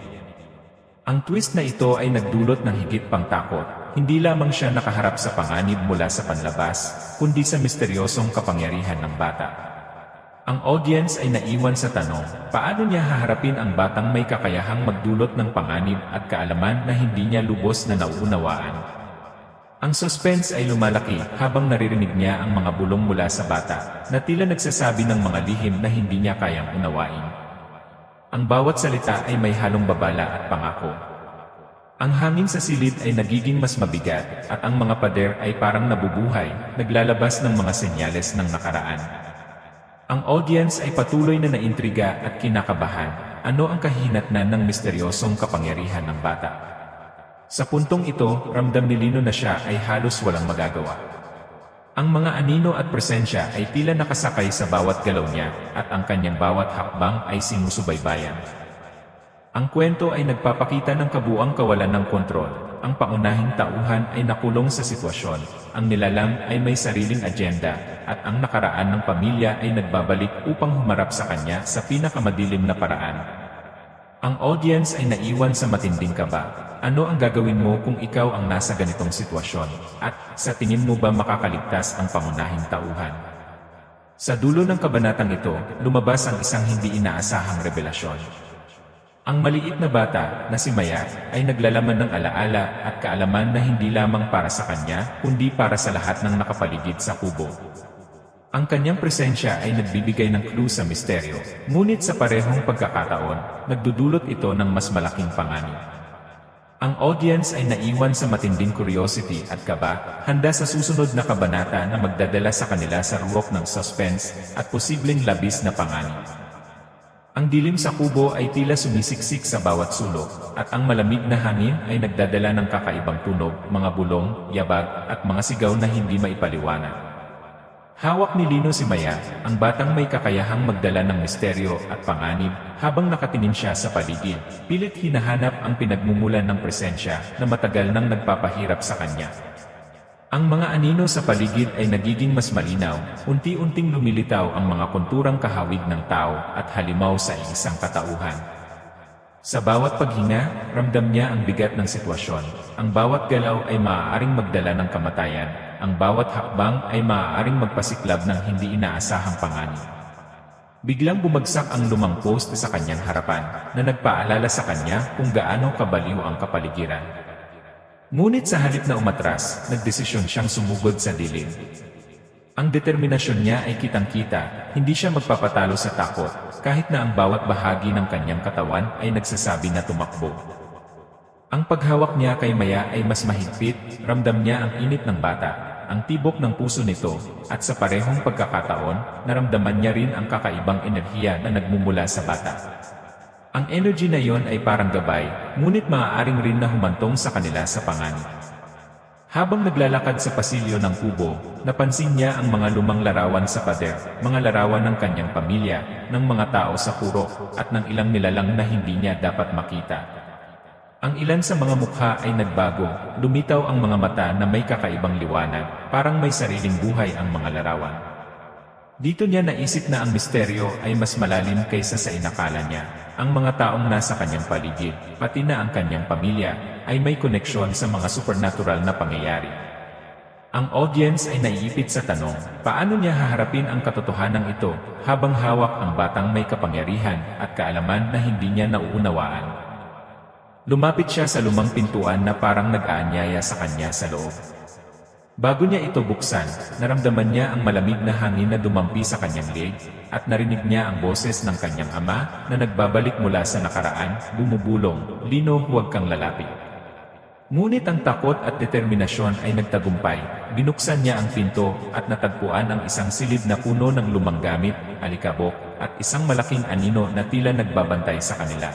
Speaker 1: Ang twist na ito ay nagdulot ng higit pang takot. Hindi lamang siya nakaharap sa panganib mula sa panlabas, kundi sa misteryosong kapangyarihan ng bata. Ang audience ay naiwan sa tanong, paano niya haharapin ang batang may kakayahang magdulot ng panganib at kaalaman na hindi niya lubos na nauunawaan? Ang suspense ay lumalaki habang naririnig niya ang mga bulong mula sa bata na tila nagsasabi ng mga lihim na hindi niya kayang unawain. Ang bawat salita ay may halong babala at pangako. Ang hangin sa silid ay nagiging mas mabigat at ang mga pader ay parang nabubuhay, naglalabas ng mga senyales ng nakaraan. Ang audience ay patuloy na naintriga at kinakabahan. Ano ang kahinatnan ng misteryosong kapangyarihan ng bata? Sa puntong ito, ramdam ni Lino na siya ay halos walang magagawa. Ang mga anino at presensya ay tila nakasakay sa bawat galaw niya at ang kanyang bawat hakbang ay sinusubaybayan. Ang kwento ay nagpapakita ng kabuuang kawalan ng kontrol. Ang pangunahing tauhan ay nakulong sa sitwasyon. Ang nilalang ay may sariling agenda at ang nakaraan ng pamilya ay nagbabalik upang humarap sa kanya sa pinakamadilim na paraan. Ang audience ay naiwan sa matinding kaba. Ano ang gagawin mo kung ikaw ang nasa ganitong sitwasyon? At sa tingin mo ba makakaligtas ang pangunahing tauhan? Sa dulo ng kabanatang ito, lumabas ang isang hindi inaasahang revelasyon. Ang maliit na bata na si Maya ay naglalaman ng alaala at kaalaman na hindi lamang para sa kanya, kundi para sa lahat ng nakapaligid sa kubo. Ang kanyang presensya ay nagbibigay ng clue sa misteryo, ngunit sa parehong pagkakataon, nagdudulot ito ng mas malaking panganib. Ang audience ay naiwan sa matinding curiosity at kaba, handa sa susunod na kabanata na magdadala sa kanila sa ruok ng suspense at posibleng labis na panganib. Ang dilim sa kubo ay tila sumisiksik sa bawat sulok, at ang malamig na hangin ay nagdadala ng kakaibang tunog, mga bulong, yabag, at mga sigaw na hindi maipaliwanag. Hawak ni Lino si Maya, ang batang may kakayahang magdala ng misteryo at panganib, habang nakatingin siya sa paligid, pilit hinahanap ang pinagmumulan ng presensya na matagal nang nagpapahirap sa kanya. Ang mga anino sa paligid ay nagiging mas malinaw, unti-unting lumilitaw ang mga konturang kahawig ng tao at halimaw sa isang katauhan. Sa bawat paghinga, ramdam niya ang bigat ng sitwasyon. Ang bawat galaw ay maaaring magdala ng kamatayan. Ang bawat hakbang ay maaaring magpasiklab ng hindi inaasahang panganib. Biglang bumagsak ang lumang post sa kanyang harapan, na nagpaalala sa kanya kung gaano kabaliw ang kapaligiran. Ngunit sa halip na umatras, nagdesisyon siyang sumugod sa dilim. Ang determinasyon niya ay kitang-kita, hindi siya magpapatalo sa takot, kahit na ang bawat bahagi ng kanyang katawan ay nagsasabi na tumakbo. Ang paghawak niya kay Maya ay mas mahigpit, ramdam niya ang init ng bata, ang tibok ng puso nito, at sa parehong pagkakataon, naramdaman niya rin ang kakaibang enerhiya na nagmumula sa bata. Ang energy na yon ay parang gabay, ngunit maaaring rin na humantong sa kanila sa panganib. Habang naglalakad sa pasilyo ng kubo, napansin niya ang mga lumang larawan sa pader, mga larawan ng kanyang pamilya, ng mga tao sa purok, at ng ilang nilalang na hindi niya dapat makita. Ang ilan sa mga mukha ay nagbago, lumitaw ang mga mata na may kakaibang liwanag, parang may sariling buhay ang mga larawan. Dito niya naisip na ang misteryo ay mas malalim kaysa sa inakala niya. Ang mga taong nasa kanyang paligid, pati na ang kanyang pamilya, ay may koneksyon sa mga supernatural na pangyayari. Ang audience ay naiipit sa tanong, paano niya haharapin ang katotohanan ito habang hawak ang batang may kapangyarihan at kaalaman na hindi niya nauunawaan. Lumapit siya sa lumang pintuan na parang nag-aanyaya sa kanya sa loob. Bago niya ito buksan, naramdaman niya ang malamig na hangin na dumampi sa kanyang leeg, at narinig niya ang boses ng kanyang ama na nagbabalik mula sa nakaraan, bumubulong, "Lino, huwag kang lalapit." Ngunit ang takot at determinasyon ay nagtagumpay. Binuksan niya ang pinto at natagpuan ang isang silid na puno ng lumang gamit, alikabok, at isang malaking anino na tila nagbabantay sa kanila.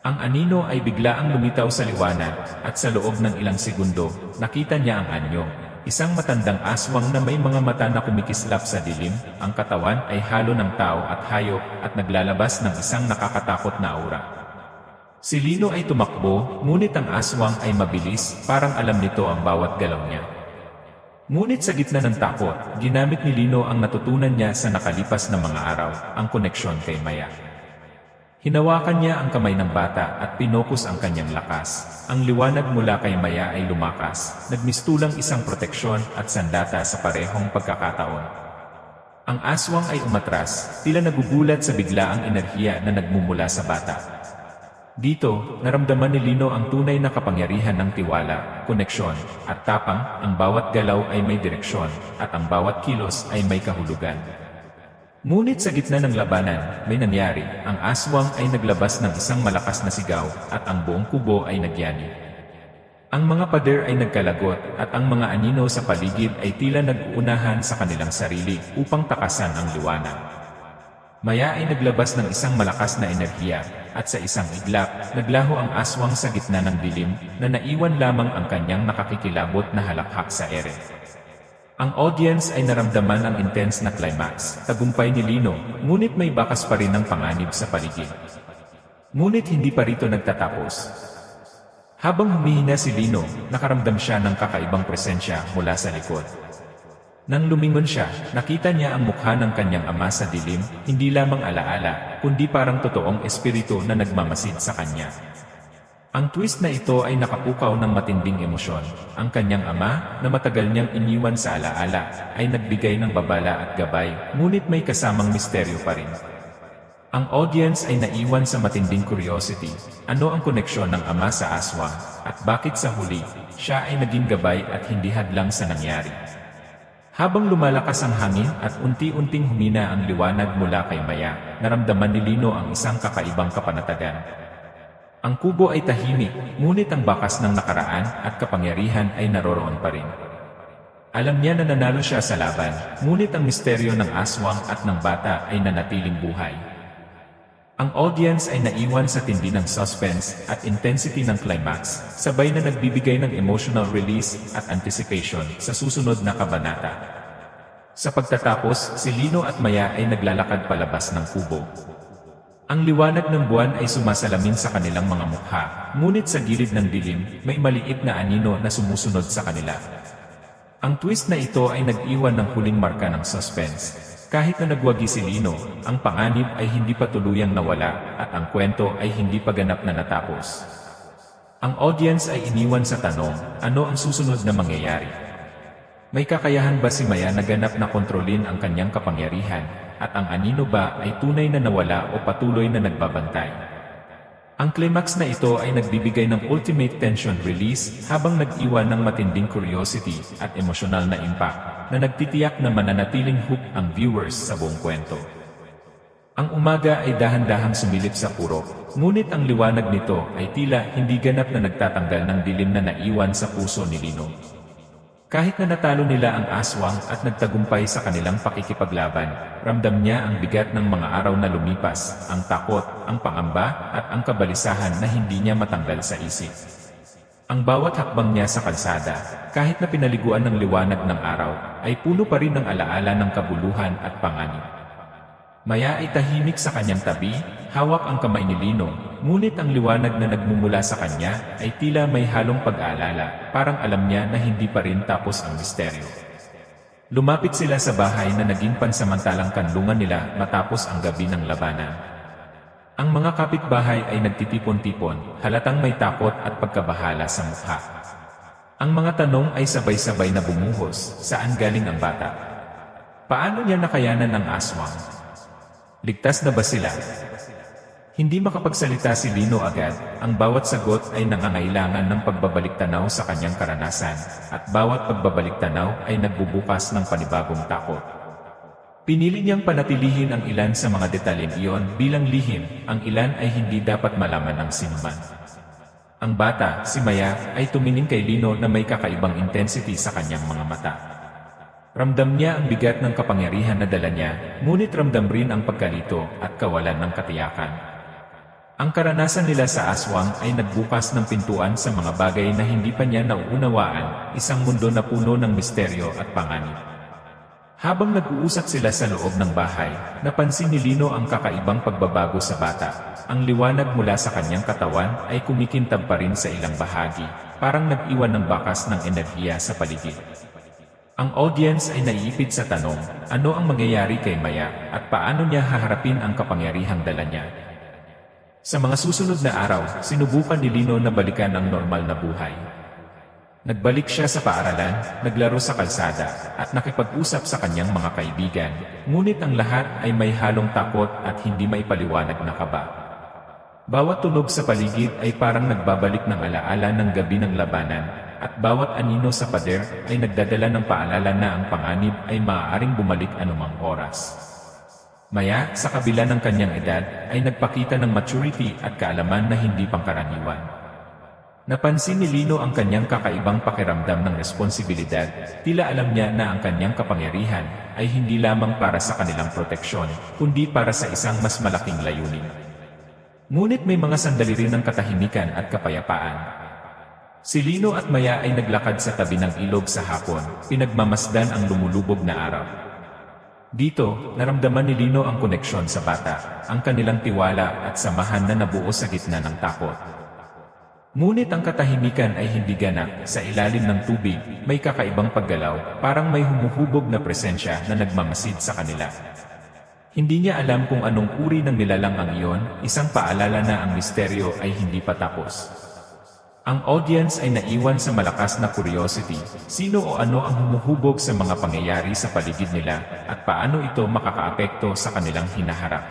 Speaker 1: Ang anino ay biglaang lumitaw sa liwanag, at sa loob ng ilang segundo, nakita niya ang anyo. Isang matandang aswang na may mga mata na kumikislap sa dilim, ang katawan ay halo ng tao at hayop at naglalabas ng isang nakakatakot na aura. Si Lino ay tumakbo, ngunit ang aswang ay mabilis, parang alam nito ang bawat galaw niya. Ngunit sa gitna ng takot, ginamit ni Lino ang natutunan niya sa nakalipas na mga araw, ang koneksyon kay Maya. Hinawakan niya ang kamay ng bata at pinokus ang kanyang lakas. Ang liwanag mula kay Maya ay lumakas, nagmistulang isang proteksyon at sandata sa parehong pagkakataon. Ang aswang ay umatras, tila nagugulat sa biglaang enerhiya na nagmumula sa bata. Dito, naramdaman ni Lino ang tunay na kapangyarihan ng tiwala, koneksyon, at tapang. Ang bawat galaw ay may direksyon, at ang bawat kilos ay may kahulugan. Ngunit sa gitna ng labanan, may nangyari. Ang aswang ay naglabas ng isang malakas na sigaw, at ang buong kubo ay nagyani. Ang mga pader ay nagkalagot, at ang mga anino sa paligid ay tila nag-uunahan sa kanilang sarili upang takasan ang liwanag. Maya ay naglabas ng isang malakas na enerhiya, at sa isang iglap, naglaho ang aswang sa gitna ng dilim, na naiwan lamang ang kanyang nakakikilabot na halakhak sa ere. Ang audience ay naramdaman ang intense na climax, tagumpay ni Lino, ngunit may bakas pa rin ng panganib sa paligid. Ngunit hindi pa rito nagtatapos. Habang humihina si Lino, nakaramdam siya ng kakaibang presensya mula sa likod. Nang lumingon siya, nakita niya ang mukha ng kanyang ama sa dilim, hindi lamang alaala, kundi parang totoong espiritu na nagmamasid sa kanya. Ang twist na ito ay nakapukaw ng matinding emosyon. Ang kanyang ama, na matagal niyang iniwan sa alaala, ay nagbigay ng babala at gabay, ngunit may kasamang misteryo pa rin. Ang audience ay naiwan sa matinding curiosity. Ano ang koneksyon ng ama sa aswang, at bakit sa huli, siya ay naging gabay at hindi hadlang sa nangyari? Habang lumalakas ang hangin at unti-unting humina ang liwanag mula kay Maya, naramdaman ni Lino ang isang kakaibang kapanatagan. Ang kubo ay tahimik, ngunit ang bakas ng nakaraan at kapangyarihan ay naroroon pa rin. Alam niya na nanalo siya sa laban, ngunit ang misteryo ng aswang at ng bata ay nanatiling buhay. Ang audience ay naiwan sa tindi ng suspense at intensity ng climax, sabay na nagbibigay ng emotional release at anticipation sa susunod na kabanata. Sa pagtatapos, si Lino at Maya ay naglalakad palabas ng kubo. Ang liwanag ng buwan ay sumasalamin sa kanilang mga mukha, ngunit sa gilid ng dilim, may maliit na anino na sumusunod sa kanila. Ang twist na ito ay nag-iwan ng huling marka ng suspense. Kahit na nagwagi si Lino, ang panganib ay hindi pa tuluyang nawala, at ang kwento ay hindi pa ganap na natapos. Ang audience ay iniwan sa tanong, ano ang susunod na mangyayari? May kakayahan ba si Maya na ganap na kontrolin ang kanyang kapangyarihan, at ang anino ba ay tunay na nawala o patuloy na nagbabantay? Ang climax na ito ay nagbibigay ng ultimate tension release habang nag-iwan ng matinding curiosity at emosyonal na impact na nagtitiyak na mananatiling hook ang viewers sa buong kwento. Ang umaga ay dahan-dahang sumilip sa purok, ngunit ang liwanag nito ay tila hindi ganap na nagtatanggal ng dilim na naiwan sa puso ni Lino. Kahit na natalo nila ang aswang at nagtagumpay sa kanilang pakikipaglaban, ramdam niya ang bigat ng mga araw na lumipas, ang takot, ang pangamba, at ang kabalisahan na hindi niya matanggal sa isip. Ang bawat hakbang niya sa kalsada, kahit na pinaliguan ng liwanag ng araw, ay puno pa rin ng alaala ng kabuluhan at panganib. Maya ay tahimik sa kanyang tabi, hawak ang kamay ni Lino, ngunit ang liwanag na nagmumula sa kanya ay tila may halong pag-aalala, parang alam niya na hindi pa rin tapos ang misteryo. Lumapit sila sa bahay na naging pansamantalang kanlungan nila matapos ang gabi ng labanan. Ang mga kapitbahay ay nagtitipon-tipon, halatang may takot at pagkabahala sa mukha. Ang mga tanong ay sabay-sabay na bumuhos, saan galing ang bata? Paano niya nakayanan ang aswang? Ligtas na ba sila? Hindi makapagsalita si Lino agad, ang bawat sagot ay nangangailangan ng pagbabalik-tanaw sa kanyang karanasan, at bawat pagbabalik-tanaw ay nagbubukas ng panibagong takot. Pinili niyang panatilihin ang ilan sa mga detalyeng iyon bilang lihim, ang ilan ay hindi dapat malaman ng sinuman. Ang bata, si Maya, ay tumingin kay Lino na may kakaibang intensity sa kanyang mga mata. Ramdam niya ang bigat ng kapangyarihan na dala niya, ngunit ramdam rin ang pagkalito at kawalan ng katiyakan. Ang karanasan nila sa aswang ay nagbukas ng pintuan sa mga bagay na hindi pa niya nauunawaan, isang mundo na puno ng misteryo at panganib. Habang nag-uusap sila sa loob ng bahay, napansin ni Lino ang kakaibang pagbabago sa bata. Ang liwanag mula sa kanyang katawan ay kumikintab pa rin sa ilang bahagi, parang nag-iwan ng bakas ng enerhiya sa paligid. Ang audience ay naiipit sa tanong, ano ang mangyayari kay Maya at paano niya haharapin ang kapangyarihang dala niya. Sa mga susunod na araw, sinubukan ni Lino na balikan ang normal na buhay. Nagbalik siya sa paaralan, naglaro sa kalsada, at nakipag-usap sa kanyang mga kaibigan, ngunit ang lahat ay may halong takot at hindi maipaliwanag na kaba. Bawat tunog sa paligid ay parang nagbabalik ng alaala ng gabi ng labanan, at bawat anino sa pader ay nagdadala ng paalala na ang panganib ay maaaring bumalik anumang oras. Maya, sa kabila ng kanyang edad, ay nagpakita ng maturity at kaalaman na hindi pangkaraniwan. Napansin ni Lino ang kanyang kakaibang pakiramdam ng responsibilidad, tila alam niya na ang kanyang kapangyarihan ay hindi lamang para sa kanilang proteksyon, kundi para sa isang mas malaking layunin. Ngunit may mga sandali rin ng katahimikan at kapayapaan. Si Lino at Maya ay naglakad sa tabi ng ilog sa hapon, pinagmamasdan ang lumulubog na araw. Dito, naramdaman ni Lino ang koneksyon sa bata, ang kanilang tiwala at samahan na nabuo sa gitna ng takot. Ngunit ang katahimikan ay hindi ganap, sa ilalim ng tubig, may kakaibang paggalaw, parang may humuhubog na presensya na nagmamasid sa kanila. Hindi niya alam kung anong uri ng nilalang ang iyon, isang paalala na ang misteryo ay hindi pa tapos. Ang audience ay naiwan sa malakas na curiosity, sino o ano ang humuhubog sa mga pangyayari sa paligid nila, at paano ito makakaapekto sa kanilang hinaharap.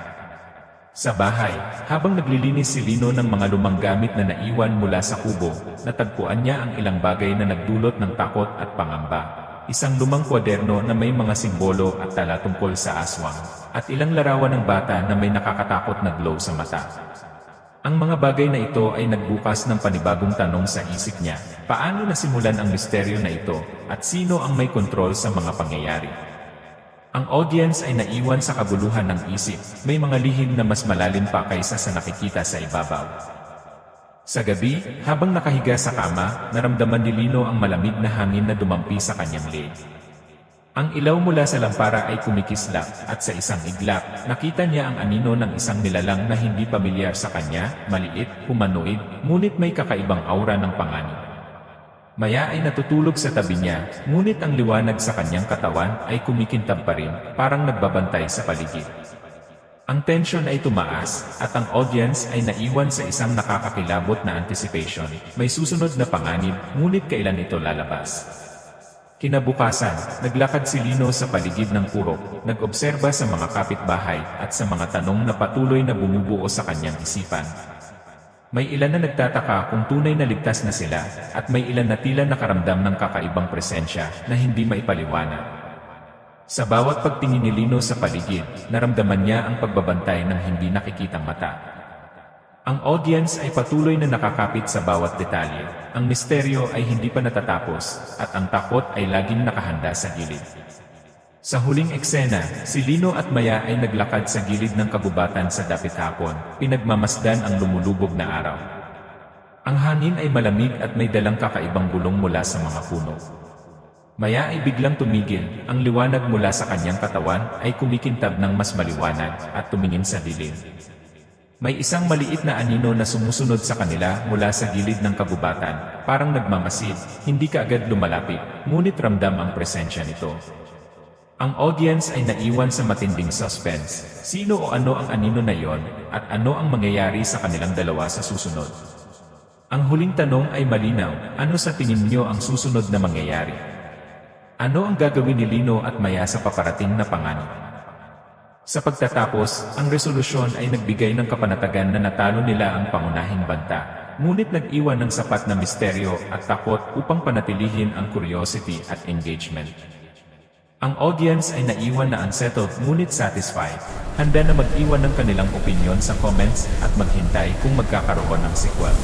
Speaker 1: Sa bahay, habang naglilinis si Lino ng mga lumang gamit na naiwan mula sa kubo, natagpuan niya ang ilang bagay na nagdulot ng takot at pangamba. Isang lumang kwaderno na may mga simbolo at tala tungkol sa aswang, at ilang larawan ng bata na may nakakatakot na glow sa mata. Ang mga bagay na ito ay nagbukas ng panibagong tanong sa isip niya, paano nasimulan ang misteryo na ito, at sino ang may kontrol sa mga pangyayari? Ang audience ay naiwan sa kaguluhan ng isip, may mga lihim na mas malalim pa kaysa sa nakikita sa ibabaw. Sa gabi, habang nakahiga sa kama, naramdaman ni Lino ang malamig na hangin na dumampi sa kanyang leeg. Ang ilaw mula sa lampara ay kumikislap, at sa isang iglap, nakita niya ang anino ng isang nilalang na hindi pamilyar sa kanya, maliit, humanoid, ngunit may kakaibang aura ng panganib. Maya ay natutulog sa tabi niya, ngunit ang liwanag sa kanyang katawan ay kumikintab pa rin, parang nagbabantay sa paligid. Ang tensyon ay tumaas, at ang audience ay naiwan sa isang nakakakilabot na anticipation. May susunod na panganib, ngunit kailan ito lalabas? Kinabukasan, naglakad si Lino sa paligid ng purok, nag-obserba sa mga kapitbahay at sa mga tanong na patuloy na bumubuo sa kanyang isipan. May ilan na nagtataka kung tunay na ligtas na sila, at may ilan na tila nakaramdam ng kakaibang presensya na hindi maipaliwanag. Sa bawat pagtingin ni Lino sa paligid, naramdaman niya ang pagbabantay ng hindi nakikitang mata. Ang audience ay patuloy na nakakapit sa bawat detalye. Ang misteryo ay hindi pa natatapos, at ang takot ay laging nakahanda sa gilid. Sa huling eksena, si Lino at Maya ay naglakad sa gilid ng kagubatan sa dapit hapon, pinagmamasdan ang lumulubog na araw. Ang hangin ay malamig at may dalang kakaibang bulong mula sa mga puno. Maya ay biglang tumigil, ang liwanag mula sa kanyang katawan ay kumikintab ng mas maliwanag at tumingin sa dilim. May isang maliit na anino na sumusunod sa kanila mula sa gilid ng kagubatan, parang nagmamasid, hindi kaagad lumalapit, ngunit ramdam ang presensya nito. Ang audience ay naiwan sa matinding suspense, sino o ano ang anino na yon, at ano ang mangyayari sa kanilang dalawa sa susunod. Ang huling tanong ay malinaw, ano sa tingin niyo ang susunod na mangyayari? Ano ang gagawin ni Lino at Maya sa paparating na panganib? Sa pagtatapos, ang resolusyon ay nagbigay ng kapanatagan na natalo nila ang pangunahing banta, ngunit nag-iwan ng sapat na misteryo at takot upang panatilihin ang curiosity at engagement. Ang audience ay naiwan na unsettled ngunit satisfied, handa na mag-iwan ng kanilang opinyon sa comments at maghintay kung magkakaroon ng sequel.